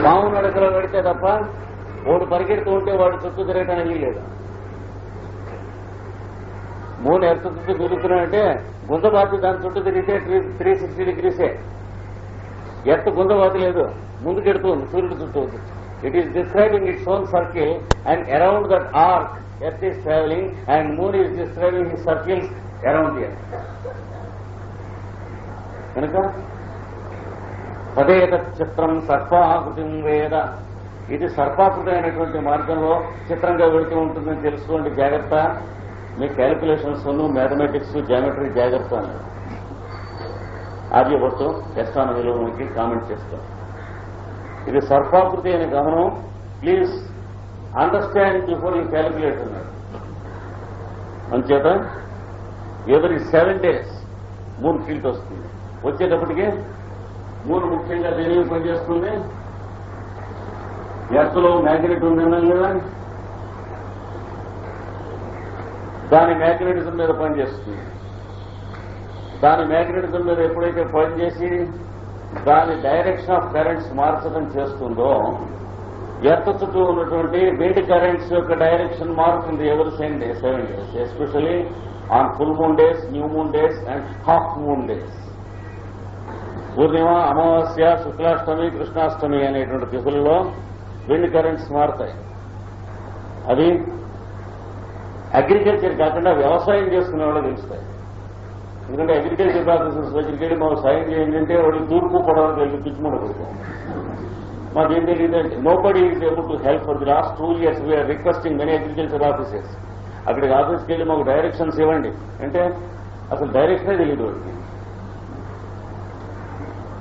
పాము నడకలో పెడితే తప్ప వాడు పరిగెడుతూ ఉంటే వాడు చుట్టూ తిరగటానికి లేదు. మూన్ ఎర్త్ చుట్టూ తిరుగుతున్నాడంటే గుంజబాతి దాని చుట్టూ తిరిగితే 360 degrees. ఎర్త్ గుంజబాతి లేదు, ముందుకెడుతుంది సూర్యుడు చుట్టూ. It is describing its own circle and around that arc earth is travelling and moon is describing his circles around the earth. కనుక తదేత చిత్రం సర్పాకృతిం వేద, ఇది సర్పాకృతి అయినటువంటి మార్గంలో చిత్రంగా వెళుతూ ఉంటుందని తెలుసుకోండి. జాగ్రత్త, మీ క్యాలిక్యులేషన్స్, మ్యాథమెటిక్స్, జామెట్రీ జాగ్రత్త అన్నారు. ఆర్యభట్టు ఎస్ట్రానమీలో మనకి కామెంట్ చేస్తాం. ఇది సర్పాకృతి అనే గమనం please understand before you calculate అన్నాడు. అంచేత ఎవరి 7 days మూన్ ఫీల్ట్ వస్తుంది. వచ్చేటప్పటికి మూన్ ముఖ్యంగా దేనికి పనిచేస్తుంది? ఎర్త్లో మ్యాగ్నెట్ ఉందన్నాం కదా, దాని మ్యాగ్నెటిజం మీద పనిచేస్తుంది. దాని మ్యాగ్నెటిజం మీద ఎప్పుడైతే పనిచేసి దాని డైరెక్షన్ ఆఫ్ కరెంట్స్ మార్చడం చేస్తుందో, ఎర్త్ చుట్టూ ఉన్నటువంటి విండ్ కరెంట్స్ యొక్క డైరెక్షన్ మారుతుంది ఎవరి 7 days, especially on full moon days, new moon days and half moon days. పూర్ణిమ, అమావాస్య, శుక్లాష్టమి, కృష్ణాష్టమి అనేటువంటి తిథులలో విండ్ కరెంట్స్ మారుతాయి. అది అగ్రికల్చర్ కాకుండా వ్యవసాయం చేసుకునే వాళ్ళు తెలుస్తాయి. ఎందుకంటే అగ్రికల్చర్ ఆఫీసర్స్ దగ్గరికి వెళ్ళి మాకు సాయం చేయండి అంటే వాడికి తూర్పు పొడవకు వెళ్ళి పిచ్చిమూడ కొడుతాం. మాకేం తెలియదంటే nobody is able to help. For the last 2 years we are requesting many agriculture officers. అక్కడికి ఆఫీస్కి వెళ్ళి మాకు డైరెక్షన్స్ ఇవ్వండి అంటే అసలు డైరెక్షనే తెలియదు వాడికి.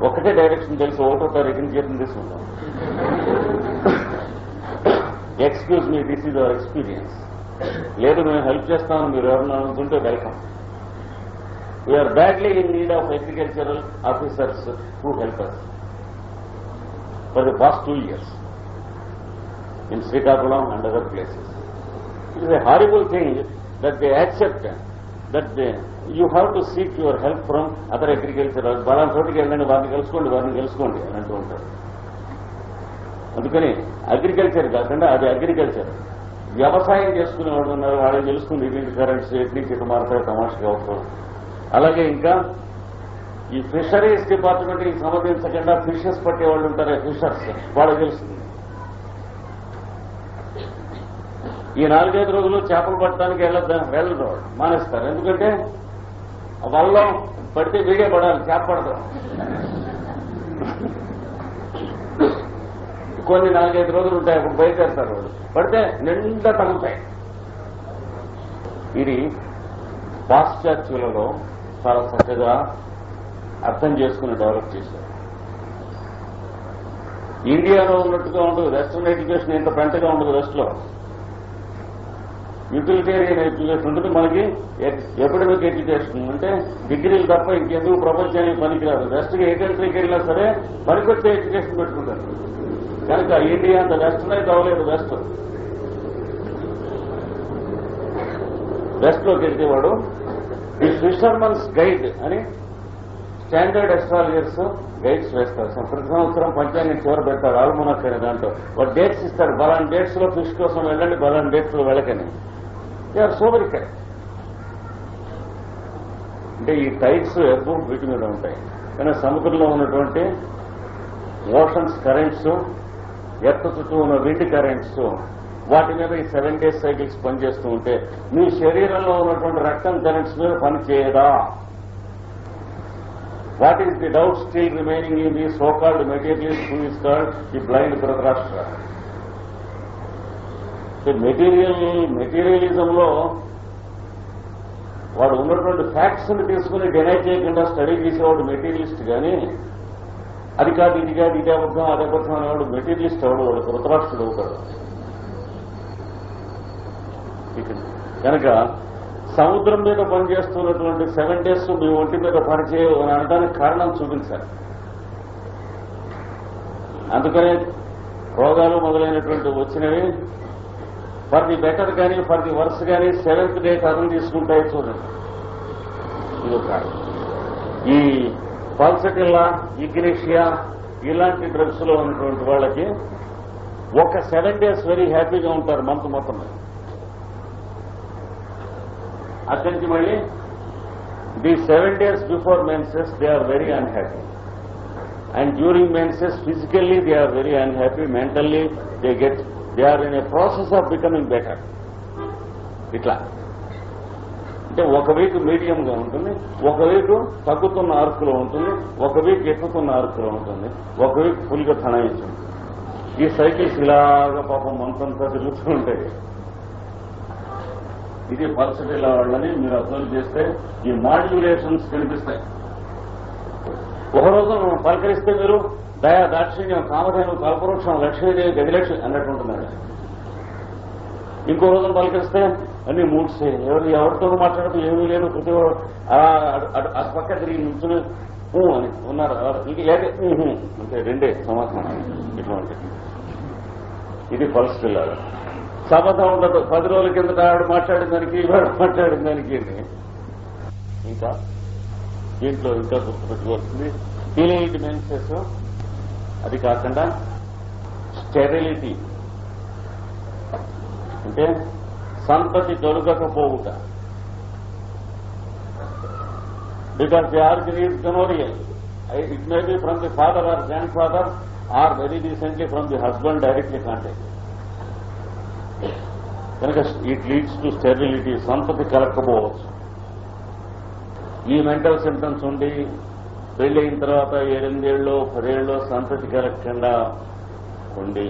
ఒక్కటే డైరెక్షన్ తెలుసు, 1వ తారీఖుని జీతం తీసుకుంటాం. Excuse me, this is our experience. లేదు మేము హెల్ప్ చేస్తామని మీరు ఎవరన్నా అనుకుంటే welcome. We are badly in need of agricultural officers who help us for the past 2 years in Srikakulam and other places. It is a horrible thing that they accept that you have to seek your help from other agriculture. బలాన్ చోటికి వెళ్ళండి, వారిని కలుసుకోండి అని అంటూ ఉంటారు. అందుకని agriculture కాకుండా అది అగ్రికల్చర్. వ్యవసాయం చేసుకునే వాళ్ళు ఉన్నారు, వాళ్ళకి తెలుసుకుంది విండ్ కరెంట్స్ ఎట్లీకి ఇటు మారుతాయి, తమాషగా అవుతాం. అలాగే ఇంకా ఈ ఫిషరీస్ డిపార్ట్మెంట్కి సంబంధించకుండా ఫిషెస్ పట్టే వాళ్ళు ఉంటారు, ఫిషర్స్, వాళ్ళకి తెలుస్తుంది. ఈ 4-5 రోజులు చేపలు పట్టడానికి వెళ్ళదు, మానేస్తారు. ఎందుకంటే వల్ల పడితే వీడే పడాలి, చేప పడతాం. కొన్ని 4-5 రోజులు ఉంటాయి, అప్పుడు బయలుదేరుతారు వాళ్ళు. పడితే నిండా తగ్గుతాయి. ఇది పాశ్చాత్యులలో చాలా చక్కగా అర్థం చేసుకుని డెవలప్ చేశారు. ఇండియాలో ఉన్నట్టుగా ఉండదు, వెస్టర్న్ ఎడ్యుకేషన్ ఇంత పెంటగా ఉండదు. వెస్ట్లో యూటిలిటేరియన్ ఎడ్యుకేషన్ ఉంటుంది, మనకి ఎకడమిక్ ఎడ్యుకేషన్ అంటే డిగ్రీలు తప్ప ఇంకెందుకు ప్రపంచానికి పనికిరాదు. వెస్ట్కి ఏ కంట్రీకి వెళ్ళినా సరే పనికొచ్చే ఎడ్యుకేషన్ పెట్టుకుంటారు. కనుక ఇండియా అంత వెస్టర్న్ అయితే అవ్వలేదు. వెస్ట్లోకి వెళ్తే వాడు ఈ ఫిషర్మన్స్ గైడ్ అని స్టాండర్డ్ ఎస్ట్రాలజర్స్ గైడ్స్ వేస్తారు. ప్రతి సంవత్సరం పంచాంగం చివర పెడతారు, ఆల్మోనాక్ అనే దాంట్లో వాడు డేట్స్ ఇస్తారు. బలాన్ డేట్స్ లో ఫిష్ కోసం వెళ్ళండి, బలాన్ డేట్స్ లో వెళ్ళకని. They are so very correct. అంటే ఈ టైడ్స్ ఎప్పుడు వీటి మీద ఉంటాయి. కానీ సముద్రంలో ఉన్నటువంటి ఓషన్స్ కరెంట్స్, ఎర్త్ చుట్టూ ఉన్న విండ్ కరెంట్స్, వాటి మీద ఈ 7 days సైకిల్స్ పనిచేస్తూ ఉంటే మీ శరీరంలో ఉన్నటువంటి రక్తం కరెంట్స్ మీద పనిచేయదా? What is the doubt still remaining in the so called materialist who is called the blind Dhritarashtra? మెటీరియలిజంలో వాడు ఉన్నటువంటి ఫ్యాక్ట్స్ ని తీసుకుని డినై చేయకుండా స్టడీ చేసేవాడు మెటీరియలిస్ట్. కానీ అది కాదు, ఇది కాదు, ఇదే అబద్ధం, అదే అబద్ధం అనేవాడు మెటీరియలిస్ట్ అవడు, వాడు ధృతరాష్ట్రుడు అవుతాడు. కనుక సముద్రం మీద పనిచేస్తున్నటువంటి 7 days మీ ఒంటి మీద పనిచేయవు అని అనడానికి కారణం చూపించాలి. అందుకనే రోగాలు మొదలైనటువంటి వచ్చినవి ఫర్ ది బెటర్ కానీ ఫర్ ది వర్స్ కానీ 7th day టర్న్ తీసుకుంటాయి. చూడండి, ఇది కారణం. ఈ పాల్సటిల్లా, ఇగ్నేషియా, ఇలాంటి డ్రగ్స్ లో ఉన్నటువంటి వాళ్ళకి ఒక 7 days వెరీ హ్యాపీగా ఉంటారు మంత్ మొత్తం. అక్కడి నుంచి మళ్ళీ the 7 days before menses they are very unhappy, and during menses physically they are very unhappy, mentally they are in a process of becoming better. ఇట్లా అంటే ఒక వీక్ మీడియంగా ఉంటుంది, ఒక వీక్ తగ్గుతున్న ఆర్కులో ఉంటుంది, ఒక వీక్ ఎక్కుతున్న ఆర్కులో ఉంటుంది, ఒక వీక్ ఫుల్గా తణయించుంటుంది. ఈ సైకిల్స్ ఇలాగా పాపం మంతంతా తిరుగుతూ ఉంటాయి. ఇది పల్సటిల వాళ్ళని మీరు అబ్జర్వ్ చేస్తే ఈ మాడ్యులేషన్స్ కనిపిస్తాయి. ఒక రోజు పలకరిస్తే మీరు దయా దాక్షిణ్యం కామధేను కల్పవృక్షం లక్ష్మీదేవి గదిలక్ష్మి అన్నట్టు ఉంటున్నాడు. ఇంకో రోజున పలకరిస్తే అన్ని మూడ్స్, ఎవరితో మాట్లాడుతూ ఏమీ లేదు, ప్రతి అటు పక్క తిరిగి నుంచుని అని ఉన్నారు. ఇది లేదే అంటే రెండే సమాధానం. ఇటువంటి ఇది పల్స్ లాగా సమత ఉండదు. 10 రోజుల కిందట ఆవిడ మాట్లాడిన దానికి ఇవాళ మాట్లాడిన దానికి ఇంకా దీంట్లో ఇంకా గుర్తుపెట్టుకోవాల్సింది టీనేజ్ మెన్సెస్. అది కాకుండా స్టెరిలిటీ అంటే సంతతి కలుగకపోవుట. Because the origin is gonorrhoeal. It may be from the father or grand father or very recently from the husband directly contact. కనుక ఇట్ లీడ్స్ టు స్టెరిలిటీ, సంతతి కలగకపోవచ్చు. ఈ మెంటల్ సింప్టమ్స్ ఉండి పెళ్లి అయిన తర్వాత 8 ఏళ్ళు 10 ఏళ్ళు సంతతి కలగకుండా ఉండి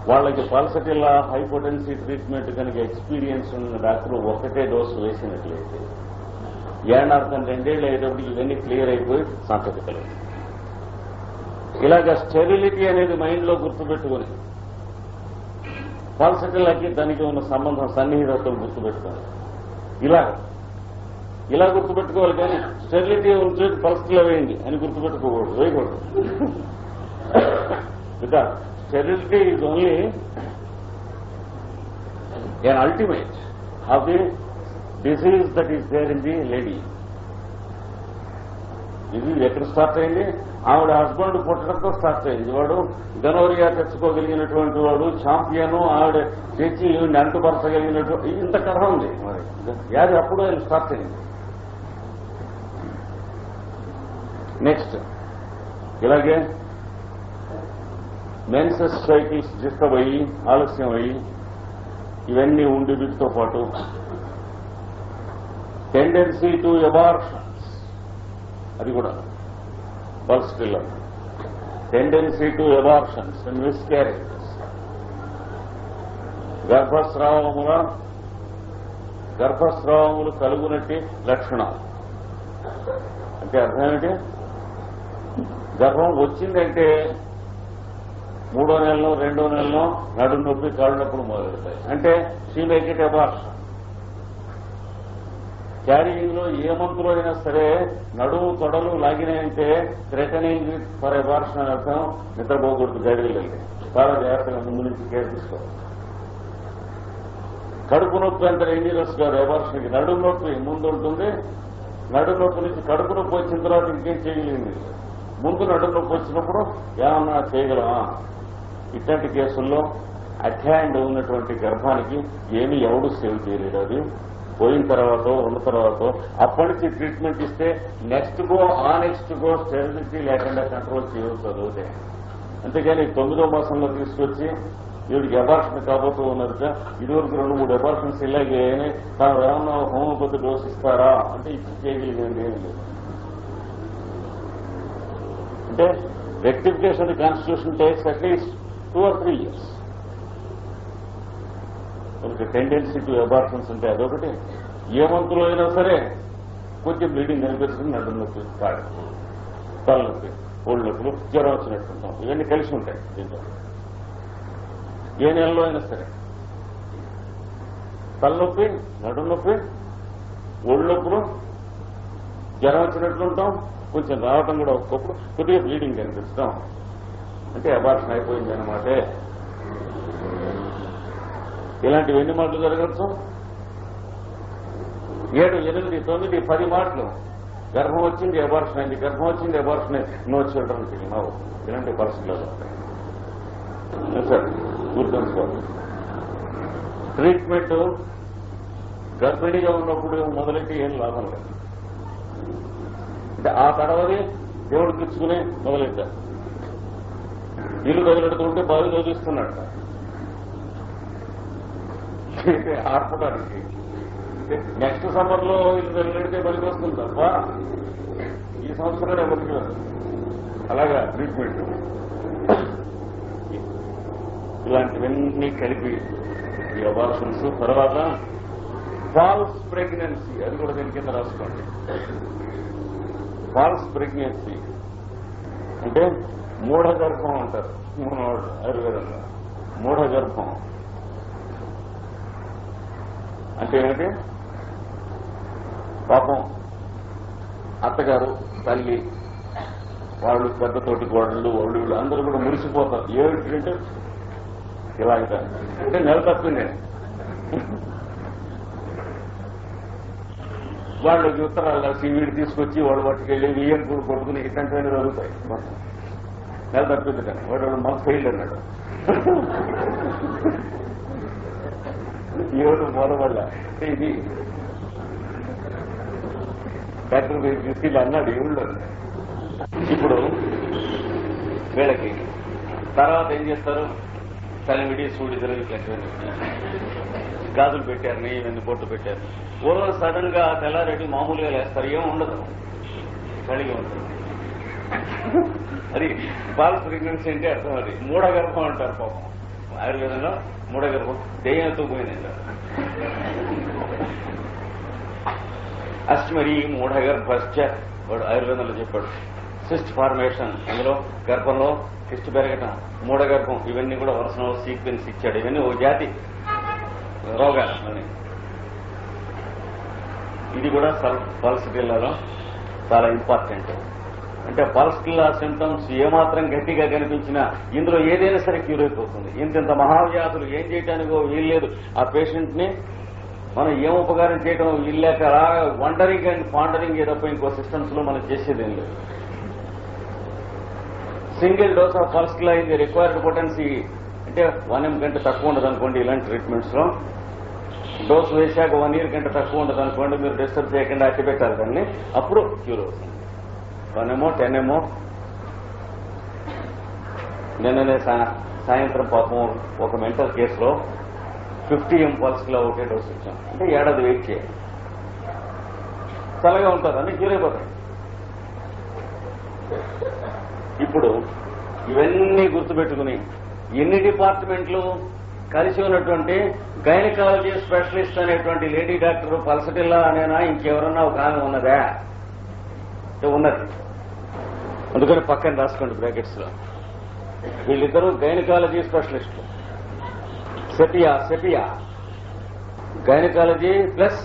వాళ్ళకి పల్సటిల్లా హైపోటెన్సీ ట్రీట్మెంట్ కనుక ఎక్స్పీరియన్స్ ఉన్న డాక్టర్ ఒకటే డోసు వేసినట్లయితే ఏడార్థం 2 ఏళ్ళు అయ్యేటప్పటికి ఇవన్నీ క్లియర్ అయిపోయి సంతతి కలగదు. ఇలాగ స్టెరిలిటీ అనేది మైండ్ లో గుర్తుపెట్టుకుని పల్సటిల్లాకి దానికి ఉన్న సంబంధం సన్నిహితత్వం గుర్తుపెట్టుకోవాలి. ఇలా గుర్తుపెట్టుకోవాలి కానీ స్టెరిలిటీ ఉంటే పల్సటిల్లా వేయండి అని గుర్తుపెట్టుకోకూడదు, వేయకూడదు. Because sterility is only an ultimate of the disease that is there in the lady. ఇది ఎక్కడ స్టార్ట్ అయింది? ఆవిడ హస్బెండ్ పుట్టడంతో స్టార్ట్ అయింది. వాడు గనోరియా తెచ్చుకోగలిగినటువంటి వాడు ఛాంపియన్, ఆవిడ తెచ్చి ఈవిని అంటుపరచగలిగినటువంటి ఇంత కథ ఉంది. మరి వ్యాధి అప్పుడు ఆయన స్టార్ట్ అయింది. నెక్స్ట్ ఇలాగే మెన్సెస్ సైకిల్స్ డిస్టర్బ్ అయ్యి ఆలస్యం అయ్యి ఇవన్నీ ఉండి వీటితో పాటు టెండెన్సీ టు అబార్షన్స్, అది కూడా pulsatilla tendency to abortions and miscarriages. గర్భస్రావములు కలుగునట్టి లక్షణాలు అంటే అర్థం ఏమిటి? గర్భం వచ్చిందంటే 3వ నెలలో 2వ నెలలో నడుము నొప్పి కాళ్ళు నొప్పులు మొదలెడతాయి. అంటే she make it abortion. Carrying లో ఏ మంత్లో అయినా సరే నడుము తొడలు లాగినాయంటే థ్రెటనింగ్ ఫర్ అబార్షన్ అని అర్థం. నిద్రపోకూడదు, గదిలోకి చాలా జాగ్రత్తగా ముందు నుంచి కేర్ తీసుకోవాలి. కడుపు నొప్పి అంత డేంజరస్ కాదు అబార్షన్కి. నడుము నొప్పి ముందు ఉంటుంది, నడుము నొప్పి నుంచి కడుపు నొప్పి వచ్చిన తర్వాత ఇంకేం చేయగలిగింది. ముందు నడుము నొప్పి వచ్చినప్పుడు ఏమన్నా చేయగలమా? ఇట్లాంటి కేసుల్లో అటాండ్ ఉన్నటువంటి గర్భానికి ఏమీ ఎవడు సేవ్ చేయలేడు. అది పోయిన తర్వాత ఉన్న తర్వాత అప్పటి నుంచి ట్రీట్మెంట్ ఇస్తే నెక్స్ట్ గో స్టెరిలిటీ లేకుండా కంట్రోల్ చేయవచ్చు. అదొకటే. అంతేగాని 9వ మాసంలో తీసుకొచ్చి వీడికి అబార్షన్ కాబోతూ ఉన్నదిట. ఇదివరకు 2-3 అబార్షన్స్ ఇలాగే తాను ఏమన్నా హోమియోపతి డోస్ ఇస్తారా అంటే ఇచ్చి చేయగలిగేది ఏమి లేదు. అంటే rectification constitution takes at least 2 or 3 years. Tendency to abortions అంటే అదొకటి. ఏ మంత్లో అయినా సరే కొంచెం బ్లీడింగ్ కనిపిస్తుంది, నడుము నొప్పి, కాడు తలనొప్పి, ఒళ్ళు నొప్పులు, జ్వరం వచ్చినట్టుంటాం, ఇవన్నీ కలిసి ఉంటాయి దీంట్లో. ఏ నెలలో అయినా సరే తలనొప్పి, నడుము నొప్పి, ఒళ్ళు నొప్పులు, జ్వరం వచ్చినట్లుంటాం, కొంచెం రావటం కూడా ఒక్కొక్కప్పుడు కొద్దిగా బ్లీడింగ్ కనిపిస్తాం అంటే అబార్షన్ అయిపోయింది అన్నమాట. ఇలాంటివి ఎన్ని మాటలు జరగచ్చు? 7, 8, 9, 10 మాటలు గర్భం వచ్చింది అబార్షన్ అయింది, గర్భం వచ్చింది అబార్షన్ అయింది, నో చిల్డ్రన్ నవ్వు ఇలాంటి పరిస్థితుల్లో సార్ గుర్తుంచుకోవాలి. ట్రీట్మెంట్ గర్భిణిగా ఉన్నప్పుడు మొదలెట్టి ఏం లాభం లేదు. అంటే ఆ తర్వాత దేవుడు తెచ్చుకునే మొదలెట్టారు. ఇల్లు వదిలెడుతుంటే బావి చదివిస్తున్నాడు ఆర్పడానికి. నెక్స్ట్ సమ్మర్ లో ఇల్లు వదిలెడితే పనికి వస్తుంది తప్ప ఈ సంవత్సరం ఎవరికి అలాగా ట్రీట్మెంట్. ఇలాంటివన్నీ కలిపి ఈ అబార్షన్స్. తర్వాత ఫాల్స్ ప్రెగ్నెన్సీ, అది కూడా దీని కింద రాసుకోండి. ఫాల్స్ ప్రెగ్నెన్సీ అంటే మూఢగర్భం అంటారు ఆయుర్వేదంలో. మూఢగర్భం అంటే ఏమిటి? పాపం అత్తగారు, తల్లి, వాళ్ళు పెద్దతోటి గోడలు, వాళ్ళు అందరూ కూడా మురిసిపోతారు. ఏమిటంటే ఇలా అంటే నెల తప్పింది. వాళ్ళకి ఉత్తరాలు రాసి వీడు తీసుకొచ్చి వాడు పట్టుకెళ్ళి వియ్యం కూడా కొట్టుకుని ఇట్లాంటివన్నీ జరుగుతాయి. నెల తప్పింది కానీ వాడు మాకు ఫెయిల్ అన్నాడు. ఈరోజు మొదల ఇది డాక్టర్ తీసుకెళ్ళి అన్నాడు ఏళ్ళు. ఇప్పుడు వీళ్ళకి తర్వాత ఏం చేస్తారు? తల్లివిడి సూడిదలు ఇట్లాంటివన్నీ గాజులు పెట్టారు, నెయ్యి బొట్టు పెట్టారు. పూర్వం సడన్ గా తెల్లారెడ్డి మామూలుగా లేస్తారు, ఏం ఉండదు, కలిగి ఉంటుంది. అది ఫాల్స్ ప్రెగ్నెన్సీ అంటే అర్థం. అది మూఢగర్భం అంటారు. పాపం ఆయుర్వేదంలో మూఢగర్భం దెయ్యంతో పోయిందంటారు. అస్మరి మూఢగర్భశ్చ వాడు ఆయుర్వేదంలో చెప్పాడు. సిస్ట్ ఫార్మేషన్, అందులో గర్భంలో సిస్ట్ పెరగటం, మూఢగర్భం, ఇవన్నీ కూడా వరుసలో సీక్వెన్స్ ఇచ్చాడు. ఇవన్నీ ఓ జాతి రోగాలు అని. ఇది కూడా పల్స్ జిల్లాలో చాలా ఇంపార్టెంట్. అంటే పల్స్ జిల్లా సింటమ్స్ ఏమాత్రం గట్టిగా కనిపించినా ఇందులో ఏదైనా సరే క్యూర్ అయిపోతుంది. ఇంత మహావ్యాధులు ఏం చేయడానికో వీల్లేదు. ఆ పేషెంట్ ని మనం ఏం ఉపకారం చేయడం వీల్లేక అలా వండరింగ్ అండ్ పాండరింగ్ ఏదప్ప ఇంకో సిస్టమ్స్ లో మనం చేసేదేం లేదు. సింగిల్ డోస్ ఆఫ్ పల్స్ జిల్లా ఇది రిక్వైర్డ్ పొటెన్సీ అంటే 1 mg కంటే తక్కువ ఉండదు అనుకోండి. ఇలాంటి ట్రీట్మెంట్స్ లో డోస్ వేశాక 1 year కంటే తక్కువ ఉండదు అనుకోండి. మీరు డిస్టర్బ్ చేయకుండా అట్టి పెట్టాలి దాన్ని, అప్పుడు క్యూర్ అవుతుంది. 1 ml 10 ml. నిన్ననే సాయంత్రం పాపం ఒక మెంటల్ కేసులో 50 ml పల్స్ కిలో ఒకే డోస్ ఇచ్చాం. అంటే ఏడాది వెయిట్ చేయాలి. చల్లగా ఉంటారు, అన్ని క్యూర్ అయిపోతాయి. ఇప్పుడు ఇవన్నీ గుర్తుపెట్టుకుని ఎన్ని డిపార్ట్మెంట్లు కలిసి ఉన్నటువంటి గైనకాలజీ స్పెషలిస్ట్ అనేటువంటి లేడీ డాక్టర్ పల్సటిల్లా అనేనా ఇంకెవరన్నా ఒక ఆమె ఉన్నదా? ఉన్నది. అందుకని పక్కన రాసుకోండి బ్రాకెట్స్ లో. వీళ్ళిద్దరూ గైనకాలజీ స్పెషలిస్టులు. Sepia gynaecology plus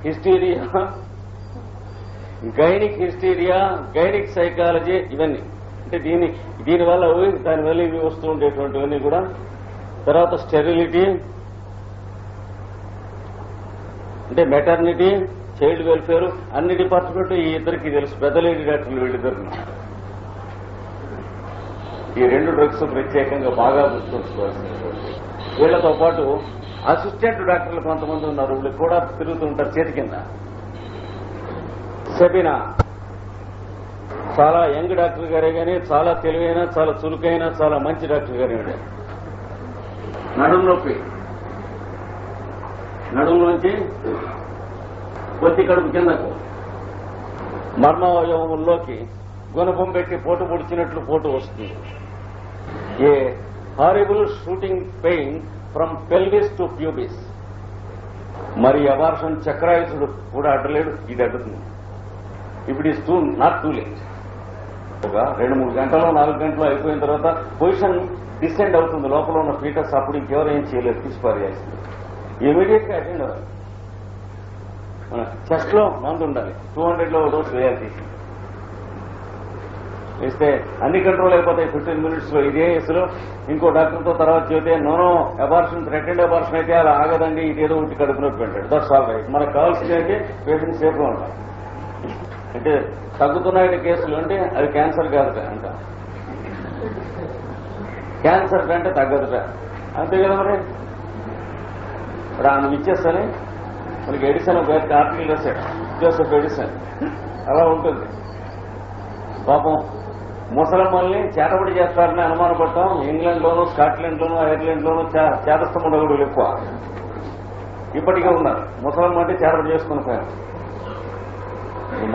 hysteria, gynaec hysteria, gynaec psychology, ఇవన్నీ. అంటే దీనివల్ల దానివల్ల ఇవి వస్తూ ఉండేటువంటివన్నీ కూడా. తర్వాత స్టెరిలిటీ అంటే మెటర్నిటీ, చైల్డ్ వెల్ఫేర్, అన్ని డిపార్ట్మెంట్ ఈ ఇద్దరికి తెలుసు. పెద్ద లేడీ డాక్టర్లు వీళ్ళిద్దరు. ఈ 2 డ్రగ్స్ ప్రత్యేకంగా బాగా గుర్తుంచుకోవాల్సినటువంటి. వీళ్లతో పాటు అసిస్టెంట్ డాక్టర్లు కొంతమంది ఉన్నారు. వీళ్ళకి కూడా తిరుగుతుంటారు చేతి కింద. సెబినా చాలా యంగ్ డాక్టర్ గారే కానీ చాలా తెలివైన, చాలా చురుకైన, చాలా మంచి డాక్టర్ గారే. నడుము నొప్పి, నడుము నుంచి కొద్ది కడుపు కిందకు మర్మవయవంలోకి గుణపం పెట్టి పోటు పొడిచినట్లు పోటు వస్తుంది. A horrible shooting pain from pelvis to pubis. మరి అబార్షన్ చక్రాయుసుడు కూడా అడ్డలేడు, ఇది అడ్డుతుంది. ఇప్పుడు ఈజ్ నాట్ టూ లేట్. ఒక 2-3 గంటలో 4 గంటలో అయిపోయిన తర్వాత పొజిషన్ డిసెండ్ అవుతుంది లోపల ఉన్న ఫీటర్స్. అప్పుడు ఇంకెవరు ఏం చేయలేదు, తీసిపారేయాల్సింది. ఇమీడియట్ గా అటెండ్ అవ్వాలి. మన చెస్ట్ లో మందు ఉండాలి. 200లో డోస్ వేయాలి. తీసి వేస్తే అన్ని కంట్రోల్ అయిపోతాయి 15 minutes లో. ఇదే కేసులో ఇంకో డాక్టర్తో తర్వాత చెబితే నోనో అబార్షన్, థ్రెటెండ్ అబార్షన్ అయితే అలా ఆగదండి, ఇదేదో ఒకటి కడుపు నొప్పి అంటాడు. That's all right. మనకు కావాల్సింది అయితే పేషెంట్ సేఫ్గా ఉండాలి. అంటే తగ్గుతున్నాయి కేసులు అంటే అది క్యాన్సర్ కాదుట అంట. క్యాన్సర్ అంటే తగ్గదుట, అంతే కదా. మరి ఇప్పుడు ఆయన ఇచ్చేస్తని మనకి ఎడిసన్ ఒక ఆర్టికల్ రాశాడు, జోసెఫ్ ఎడిసన్. అలా ఉంటుంది. పాపం ముసలమ్మల్ని చేతబడి చేస్తారని అనుమానపడటం ఇంగ్లాండ్లోనూ, స్కాట్లాండ్లోనూ, ఐర్లాండ్లోనూ చేతస్థ ఉండగూడలు ఎక్కువ ఇప్పటికే ఉన్నారు. ముసలమ్మ అంటే చేతబడి చేసుకుని పోయాం.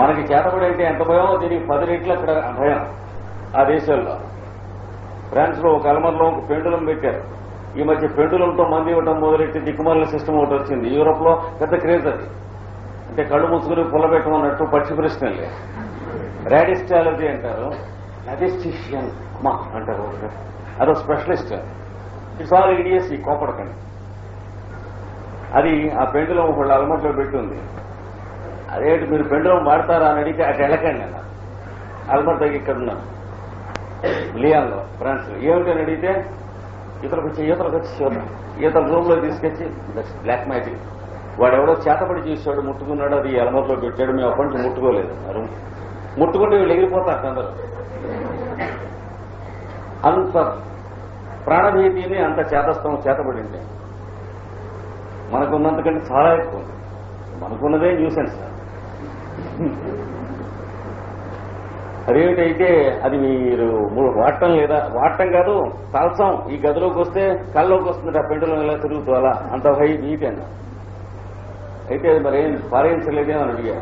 మనకి చేతబడి అంటే ఎంత భయం, దీనికి 10 రెట్లు అక్కడ భయం. ఆ దేశాల్లో ఫ్రాన్స్ లో ఒక అల్మర్లో ఒక పెండులం పెట్టారు. ఈ మధ్య పెండులంతో మంది ఇవ్వటం మొదలెట్టి దిక్కుమాలిన సిస్టమ్ ఒకటి వచ్చింది. యూరోప్ లో పెద్ద క్రేజ్ అది. అంటే కళ్ళు ముసుగుని పుల్లబెట్టమన్నట్టు పక్షి ప్రశ్నలే. రాడిస్టాలజీ అంటారు, రాడిస్టిషియన్ అమ్మా అంటారు. అదో స్పెషలిస్ట్. ఇట్స్ ఆల్ ఈడియసీ, కోపడకండి. అది ఆ పెండులం ఒకళ్ళు అల్మర్లో పెట్టుంది. అదేంటి మీరు పెండులం వాడతారా అని అడిగితే అటు వెళ్ళకండి అన్నారు. అల్మర్ దగ్గర ఇక్కడ ఉన్నాను, లియాన్లో, ఫ్రాన్స్. ఏమిటని అడిగితే ఈతలకు వచ్చి ఈతల రూమ్ లో తీసుకొచ్చి బ్లాక్ మ్యాజిక్. వాడెవడో చేతపడి చూశాడు, ముట్టుకున్నాడు, అది అల్మర్లో పెట్టాడు. మేము అప్పటి నుంచి ముట్టుకోలేదు. ఆ రూమ్ ముట్టుకుంటే వీళ్ళు ఎగిరిపోతారు అందరూ. అంత ప్రాణభీతిని, అంత చేతస్థం చేతపడింది. మనకున్నంతకంటే చాలా ఎక్కువ ఉంది. మనకున్నదే న్యూసెన్స్. అదేమిటైతే అది మీరు వాడటం లేదా, వాడటం కాదు తలసం. ఈ గదిలోకి వస్తే కళ్ళలోకి వస్తుంది ఆ పెండులో ఇలా తిరుగుతూ, అలా అంత హై వీక్ అన్న. అయితే అది మరేం పారేయించలేదే అని అడిగా.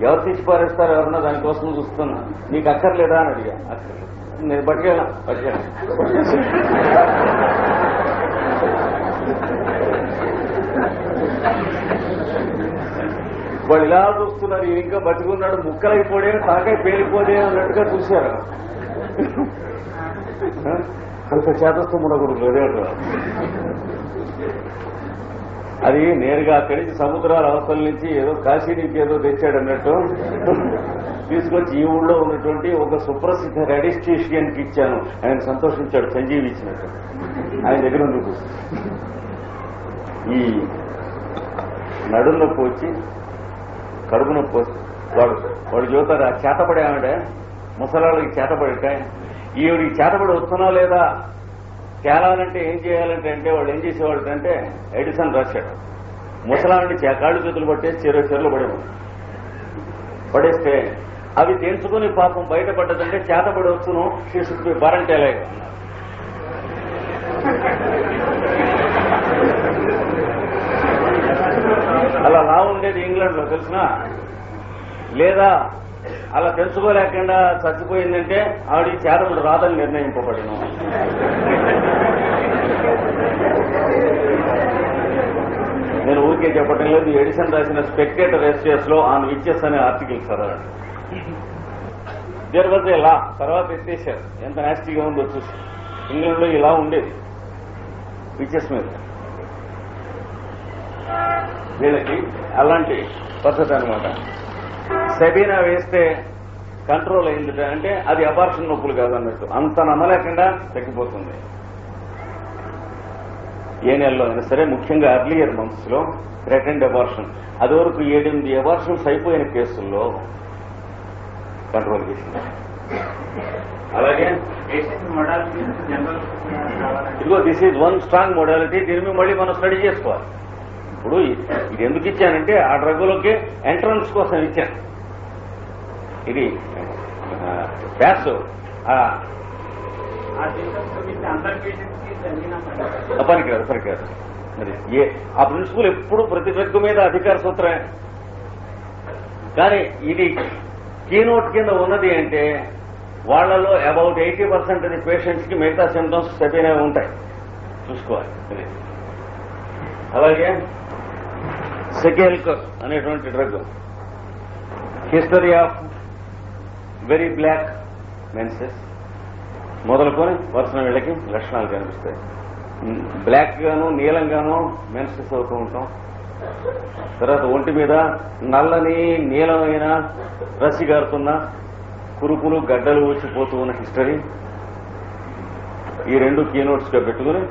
ఎవరు తీసి పారేస్తారు, ఎవరన్నా దానికోసం చూస్తున్నా, నీకు అక్కర్లేదా అని అడిగా. అక్కర్లేదు. నేను పట్టుకెళ్ళాను. వాడు ఇలా చూస్తున్నారు, ఇంకా బతికున్నాడు, ముక్కలైపోడే, తాకాయ పేలిపోదే అన్నట్టుగా చూశారు. అంత చేతస్థం ఉండకూడదు. అదేంటారు అది నేరుగా అక్కడి నుంచి సముద్రాల అవతల నుంచి ఏదో కాశీ నుంచి ఏదో తెచ్చాడు అన్నట్టు తీసుకొచ్చి ఈ ఊళ్ళో ఉన్నటువంటి ఒక సుప్రసిద్ధ రాడిస్టిషియన్కి ఇచ్చాను. ఆయన సంతోషించాడు, సంజీవి ఇచ్చినట్టు. ఆయన దగ్గర ఉంది. ఈ నడుం నొప్పి వచ్చి, కడుపు నొప్పి వచ్చి వాడు చూతారు. ఆ చేతపడే ఆవిడ ముసలాళ్ళకి చేతపడితే ఈవిడికి చేతపడి వస్తున్నా లేదా తేలాలంటే ఏం చేయాలంటే అంటే వాళ్ళు ఏం చేసేవాళ్ళు అంటే ఎడిసన్ రాశాడు. ముసలాంటి కాళ్ళు చేతులు పట్టేసి చెరువులో పడేస్తే అవి తెంచుకుని పాపం బయటపడ్డదంటే చేతపడి వచ్చును శిశుకి బారంటేలే అలా లా ఉండేది ఇంగ్లాండ్ లో తెలిసిన. లేదా అలా తెలుసుకోలేకుండా చచ్చిపోయిందంటే ఆవిడికి చేతబడి రాదని నిర్ణయింపబడిన. నేను ఊరికే చెప్పటం లేదు. ఎడిసన్ రాసిన స్పెక్టేటర్ ఎస్టేట్స్ లో ఆన్ విచెస్ అనే ఆర్టికల్ చదవండి. దేర్ వాజ్ ఏ లా. తర్వాత ఎత్తేసారు. ఎంత నాస్టీగా ఉందో చూసి. ఇంగ్లాండ్ లో ఇలా ఉండేది విచెస్ మీద. వీళ్ళకి అలాంటి పద్ధతి అనమాట. సెబీనా వేస్తే కంట్రోల్ అయింది అంటే అది అబార్షన్ నొప్పులు కాదన్నట్టు. అంత నమ్మలేకుండా తగ్గిపోతుంది. ఏ నెలలో అయినా సరే, ముఖ్యంగా అర్లియర్ మంత్స్ లో థ్రెటెండ్ అబార్షన్, అది వరకు 7-8 అబార్షన్స్ అయిపోయిన కేసుల్లో కంట్రోల్ చేసింది. అలాగే ఇదిగో this is one strong modality. దీన్ని మళ్ళీ మనం స్టడీ చేసుకోవాలి. ఇప్పుడు ఇది ఎందుకు ఇచ్చానంటే ఆ డ్రగ్లోకి ఎంట్రన్స్ కోసం ఇచ్చాను. ఇది ప్యాస్ పనికిరాదు. మరి ఆ ప్రిన్సిపల్ ఎప్పుడు ప్రతి డ్రగ్ మీద అధికార సూత్రమే. కానీ ఇది కీనోట్ కింద ఉన్నది అంటే వాళ్లలో అబౌట్ 80% అది పేషెంట్స్ కి మిగతా సింప్టమ్స్ చెప్పినే ఉంటాయి, చూసుకోవాలి. అలాగే సెకెల్కర్ అనేటువంటి drug, history of very black menses మొదలుకొని వరుసన వీళ్ళకి లక్షణాలు కనిపిస్తాయి. బ్లాక్ గాను నీలంగాను మెన్సెస్ అవుతూ ఉంటాం. తర్వాత ఒంటి మీద నల్లని నీలమైన రసి గారుతున్న కురుపులు గడ్డలు వచ్చిపోతూ ఉన్న హిస్టరీ. ఈ రెండు కీనోట్స్ గా పెట్టుకుని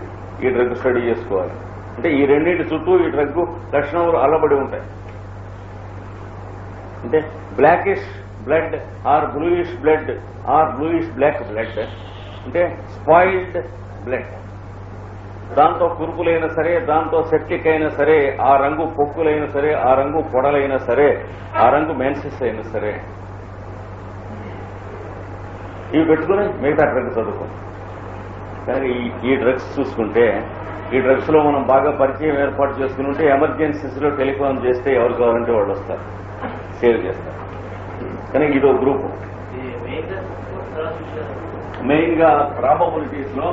ఈ డ్రగ్ స్టడీ చేసుకోవాలి. అంటే ఈ రెండింటి చుట్టూ ఈ డ్రగ్ లక్షణాలు అల్లబడి ఉంటాయి. అంటే blackish blood or bluish blood or bluish black blood అంటే స్పాయిల్డ్ బ్లడ్. దాంతో కురుపులైనా సరే, దాంతో సెప్టిక్ అయినా సరే, ఆ రంగు పొక్కులైనా సరే, ఆ రంగు పొడలైనా సరే, ఆ రంగు మెన్సెస్ అయినా సరే, ఇవి పెట్టుకుని మిగతా డ్రగ్స్ చదువుకో. కానీ ఈ డ్రగ్స్ చూసుకుంటే, ఈ డ్రగ్స్ లో మనం బాగా పరిచయం ఏర్పాటు చేసుకుని ఉంటే ఎమర్జెన్సీస్ లో టెలిఫోన్ చేస్తే ఎవరు కావాలంటే వాళ్ళు వస్తారు, సేవ్ చేస్తారు. కానీ ఇదో గ్రూప్. మెయిన్ గా ప్రాబబిలిటీస్ లో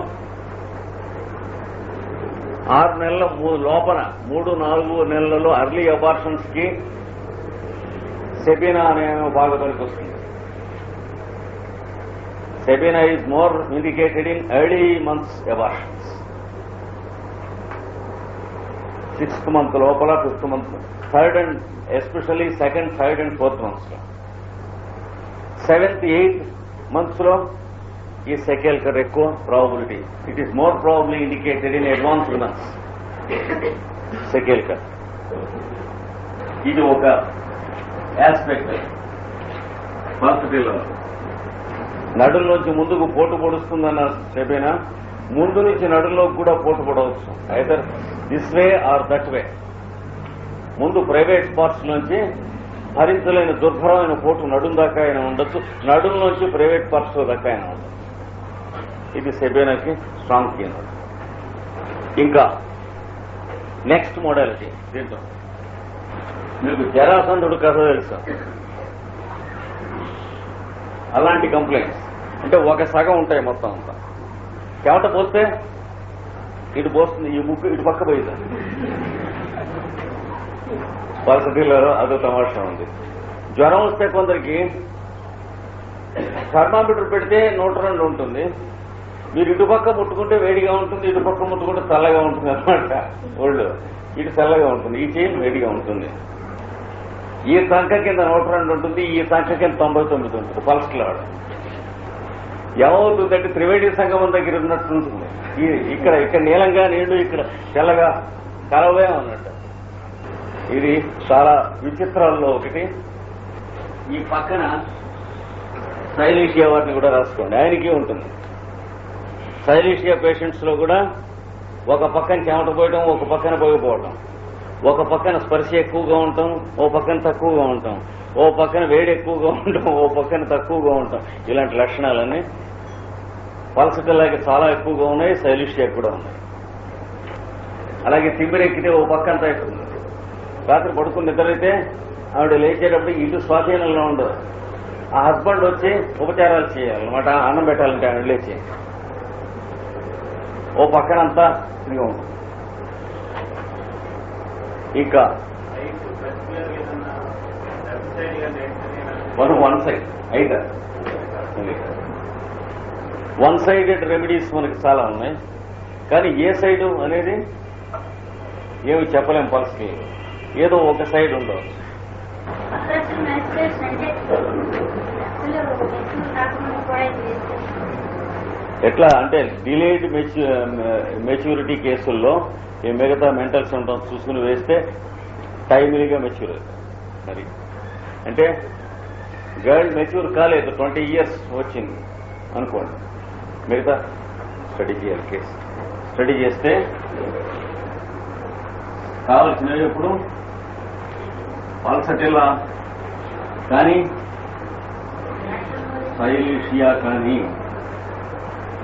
6 నెలల లోపల 3-4 నెలలలో అర్లీ అబార్షన్స్ కి సెబీనా అనే బాగా పనికొస్తుంది. Sabina is more indicated in early months abortions. 6th month లోపల, 5th month, 3rd and especially 2nd, 3rd and 4th months లో. 7th, 8th months లో ఈ సెకెల్కర్ ఎక్కువ probability. It is more probably indicated in advanced months సెకెల్కర్. ఇది ఒక aspect. హాస్పిటల్లో నడుల్లోంచి ముందుకు పోటు పొడుస్తుందన్న చెప్పినా, ముందు నుంచి నడుల్లోకి కూడా పోటు పొడవచ్చు. Either this way or that way. ముందు ప్రైవేట్ పార్ట్స్ నుంచి భరించలేని దుర్భరమైన పోటు నడుం దాకా అయినా ఉండొచ్చు, నడుంలోంచి ప్రైవేట్ పార్ట్స్ దాకా అయినా ఉండొచ్చు. ఇది సెబేనాకి స్ట్రాంగ్ కీ. ఇంకా నెక్స్ట్ మోడాలిటీ దీంట్లో మీకు జరాసంధుడు కథ తెలుసా? అలాంటి కంప్లైంట్స్ అంటే ఒక సగం ఉంటాయి మొత్తం అంతా. చెమట పోస్తే ఇటు పోస్తుంది, ఈ ముక్కు ఇటు పక్క పోయింది. పరిస్థితుల్లో అదో తమాషా ఉంది. జ్వరం వస్తే కొందరికి థర్మామీటర్ పెడితే 102 ఉంటుంది. మీరు ఇటుపక్క ముట్టుకుంటే వేడిగా ఉంటుంది, ఇటుపక్క ముట్టుకుంటే చల్లగా ఉంటుంది అనమాట. ఒళ్ళు ఇటు చల్లగా ఉంటుంది, ఈ చేయి వేడిగా ఉంటుంది. ఈ సంఖ్య కింద 102 ఉంటుంది, ఈ సంఖ్య కింద 99 ఉంటుంది. పల్స్ లో ఏమవుతుందంటే త్రివేణి సంగమం దగ్గర ఉన్నట్టు ఉంటుంది. ఇక్కడ నీలంగా నీళ్లు, ఇక్కడ తెల్లగా కలవే ఉన్నట్టు. ఇది చాలా విచిత్రాల్లో ఒకటి. ఈ పక్కన సైలీషియా వారిని కూడా రాసుకోండి, ఆయనకి ఉంటుంది. సైలీషియా పేషెంట్స్ లో కూడా ఒక పక్కన చెమట పోయడం, ఒక పక్కన పోయిపోవడం, ఒక పక్కన స్పర్శ ఎక్కువగా ఉంటాం, ఓ పక్కన తక్కువగా ఉంటాం, ఓ పక్కన వేడి ఎక్కువగా ఉంటాం, ఓ పక్కన తక్కువగా ఉంటాం. ఇలాంటి లక్షణాలన్నీ పల్సటిలాగే చాలా ఎక్కువగా ఉన్నాయి, సైలీషియా కూడా ఉన్నాయి. అలాగే తిమ్మిరెక్కితే ఓ పక్కంతా ఎక్కువ. రాత్రి పడుకుని నిద్రైతే ఆవిడ లేచేటప్పుడు ఇటు స్వాధీనంలో ఉండదు. ఆ హస్బెండ్ వచ్చి ఉపచారాలు చేయాలన్నమాట, అన్నం పెట్టాలంటే ఆవిడ లేచి ఓ పక్కనంతా ఇదిగా ఉంటుంది. ఇంకా వన్ సైడ్ అయితే వన్ సైడెడ్ రెమెడీస్ మనకి చాలా ఉన్నాయి. కానీ ఏ సైడు అనేది ఏమి చెప్పలేం. పల్స్కి ఏదో ఒక సైడ్ ఉండవచ్చు. ఎట్లా అంటే డిలేడ్ మెచ్యూరిటీ కేసుల్లో ఈ మిగతా మెంటల్ సిమ్టమ్స్ చూసుకుని వేస్తే టైమ్లీగా మెచ్యూర్ అవుతుంది. మరి అంటే గర్ల్ మెచ్యూర్ కాలేదు, 20 years వచ్చింది అనుకోండి, మిగతా స్టడీ చేయాలి. కేసు స్టడీ చేస్తే కావలసినవి ఇప్పుడు పల్సటిల్లా కానీ, సైలీషియా కానీ,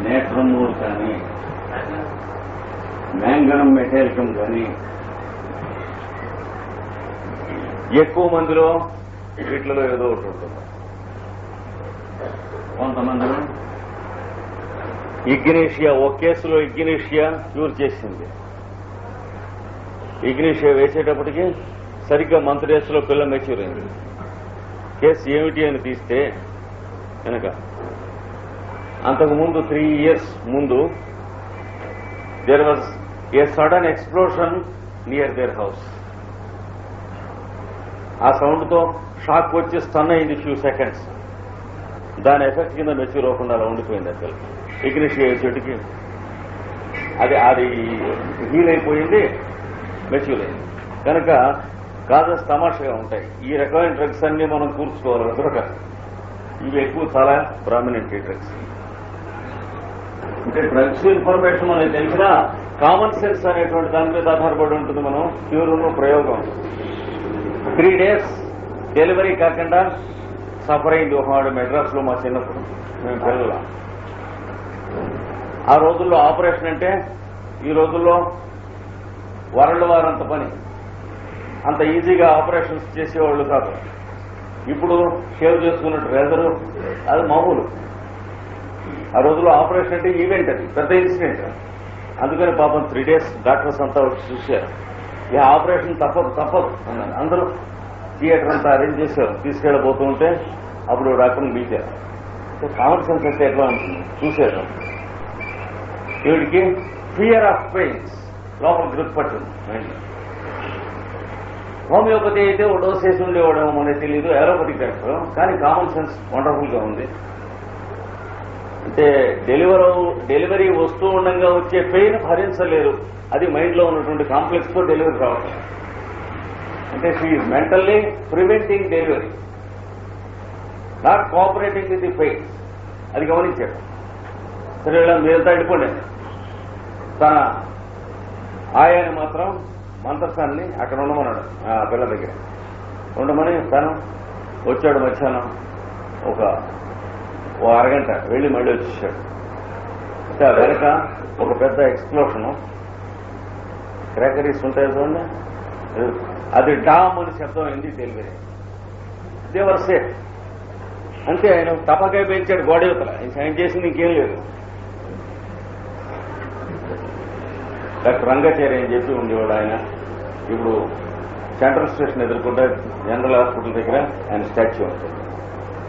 నేట్రమూర్ కానీ, మ్యాంగనం మెటాలికం కానీ, ఎక్కువ మందిలో వీటిలో ఏదో ఒకటి ఉంటుంది. కొంతమందిలో ఇగ్నేషియా, ఒక కేసులో ఇగ్నేషియా క్యూర్ చేసింది. ఇగ్నేషియా వేసేటప్పటికి సరిగ్గా మంత్ డేస్లో పిల్ల మెచ్యూర్ అయింది. కేసు ఏమిటి అని తీస్తే కనుక అంతకుముందు 3 years ముందు there was a sudden explosion near their house. ఆ సౌండ్తో షాక్ వచ్చి స్టన్ అయింది ఫ్యూ సెకండ్స్. దాని ఎఫెక్ట్ కింద మెచ్యూర్ అవ్వకుండా అలా ఉండిపోయింది. అసలు ఇగ్నిషియా చెట్టుకి అది హీల్ అయిపోయింది, మెచ్యూర్ అయింది. కనుక కాజెస్ తమాషగా ఉంటాయి. ఈ రకమైన డ్రగ్స్ అన్ని మనం కూర్చుకోవాలి. ఇవి ఎక్కువ చాలా ప్రామినెంట్ ఈ డ్రగ్స్. అంటే డ్రగ్స్ ఇన్ఫర్మేషన్ మనకి తెలిసినా కామన్ సెన్స్ అనేటువంటి దాని మీద ఆధారపడి ఉంటుంది. మనం క్యూరును ప్రయోగం 3 days డెలివరీ కాకుండా సఫర్ అయింది ఒకనాడు మెడ్రాస్ లో మా చిన్నప్పుడు మేము పిల్లల. ఆ రోజుల్లో ఆపరేషన్ అంటే ఈ రోజుల్లో వరల్డ్ వారంత పని, అంత ఈజీగా ఆపరేషన్స్ చేసేవాళ్ళు కాదు. ఇప్పుడు షేవ్ చేసుకున్నట్టు రేజరు అది మామూలు. ఆ రోజుల్లో ఆపరేషన్ అంటే ఈవెంట్, అది పెద్ద ఇన్సిడెంట్. అందుకని పాపం 3 days డాక్టర్స్ అంతా వచ్చి చూశారు. ఈ ఆపరేషన్ తప్పదు అన్నారు. అందరూ థియేటర్ అంతా అరేంజ్ చేశారు. తీసుకెళ్ళబోతూ ఉంటే అప్పుడు డాక్టర్ని పిలిచారు. కామన్ సెన్స్ అయితే ఎట్లా ఉంటుంది చూశారు. వీడికి ఫియర్ ఆఫ్ పెయిన్స్ లోపల గ్రిప్ పట్టింది మైండ్. హోమియోపతి అయితే ఓ డోస్ వేసి ఉండేవాడేమో మనకి తెలియదు, ఏరోపతిక్ డాక్టర్. కానీ కామన్ సెన్స్ వండర్ఫుల్ గా ఉంది. అంటే డెలివరీ వస్తూ ఉండగా వచ్చే పెయిన్ భరించలేరు. అది మైండ్ లో ఉన్నటువంటి కాంప్లెక్స్ తో డెలివరీ రావడం. అంటే she mentally preventing delivery, not cooperating with the pain. అది గమనించాడు. సరే మీరంతా వెళ్ళిపోండి. తన ఆయాన్ని మాత్రం మంత్రసాన్ని అక్కడ ఉండమన్నాడు ఆ పిల్ల దగ్గర. ఉండమని తను వచ్చాడు. మధ్యాహ్నం ఓ అరగంట వెళ్ళి మళ్ళీ వచ్చేసాడు. అంటే ఆ వెనక ఒక పెద్ద ఎక్స్ప్లోషను, క్రాకరీస్ ఉంటాయి చూడండి, అది డామ్ అని శబ్దం అయింది. డెలివరీ దేవర్ సేఫ్. అంతే. ఆయన తపకాయ పెంచాడు గోడ యువతల. ఆయన చేసింది ఇంకేం లేదు. డాక్టర్ రంగాచార్య అని చెప్పి ఉండేవాడు ఆయన. ఇప్పుడు సెంట్రల్ స్టేషన్ ఎదుర్కొంటే జనరల్ హాస్పిటల్ దగ్గర ఆయన స్టాచ్యూ ఉంటుంది.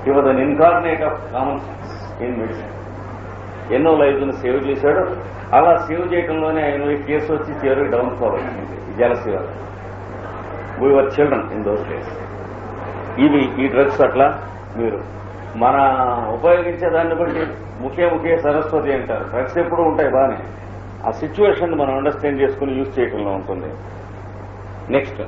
He was an incarnate of common sense in medicine. ఎన్నో లైఫ్ను సేవ్ చేశాడు. అలా సేవ్ చేయడంలోనే ఆయన కేసు వచ్చి చివరికి డౌన్ ఫాల్ అయింది. జలసీ వల్ల. We are children in those days. ఈ డ్రగ్స్ అట్లా మీరు మన ఉపయోగించే దాన్ని బట్టి ముఖ్య సరస్వతి అంటారు. డ్రగ్స్ ఎప్పుడు ఉంటాయి బాగానే. ఆ సిచ్యువేషన్ మనం అండర్స్టాండ్ చేసుకుని యూజ్ చేయడంలో ఉంటుంది. నెక్స్ట్